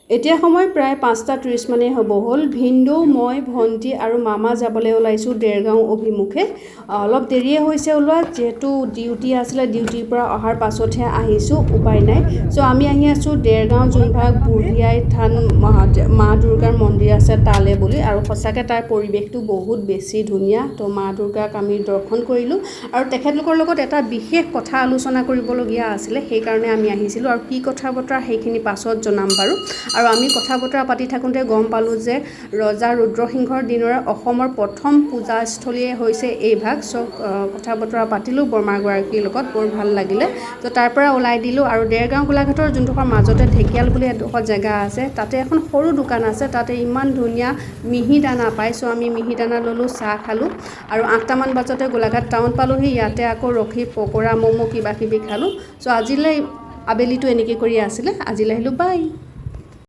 এতিয়া সময় প্ৰায় 5:30 মানে হ'ব হ'ল। ভিনদেউ, মই, ভণ্টি আৰু মামা যাবলৈ ওলাইছোঁ দেৰগাঁও অভিমুখে। অলপ দেৰিয়ে হৈছে ওলোৱা, যিহেতু ডিউটি আছিলে, ডিউটিৰ পৰা অহাৰ পাছতহে আহিছোঁ, উপায় নাই। চ' আমি আহি আছোঁ দেৰগাঁও, যোনভাগ বুঢ়ী আই থান মা দুৰ্গাৰ মন্দিৰ আছে তালে বুলি। আৰু সঁচাকৈ তাৰ পৰিৱেশটো বহুত বেছি ধুনীয়া। তো মা দুৰ্গাক আমি দৰ্শন কৰিলোঁ আৰু তেখেতলোকৰ লগত এটা বিশেষ কথা আলোচনা কৰিবলগীয়া আছিলে, সেইকাৰণে আমি আহিছিলোঁ। আৰু কি কথা বতৰা সেইখিনি পাছত জনাম বাৰু। আৰু আমি কথা বতৰা পাতি থাকোঁতে গম পালোঁ যে ৰজা ৰুদ্ৰসিংহৰ দিনৰে অসমৰ প্ৰথম পূজাস্থলীয়ে হৈছে এই ভাগ। চ' কথা বতৰা পাতিলোঁ বৰমাগৰাকীৰ লগত, বৰ ভাল লাগিলে। ত' তাৰ পৰা ওলাই দিলোঁ আৰু দেৰগাঁও গোলাঘাটৰ যোনডোখৰ মাজতে ঢেকীয়াল বুলি এডোখৰ জেগা আছে, তাতে এখন সৰু দোকান আছে, তাতে ইমান ধুনীয়া মিহি দানা পায়। চ' আমি মিহি দানা ল'লোঁ, চাহ খালোঁ আৰু 8টামান বজাতে গোলাঘাট টাউন পালোঁহি। ইয়াতে আকৌ ৰখি পকৰা ম'ম' কিবা কিবি খালোঁ। চ' আজিলৈ আবেলিটো এনেকৈ কৰি আছিলে। আজিলৈ আহিলোঁ, বাই।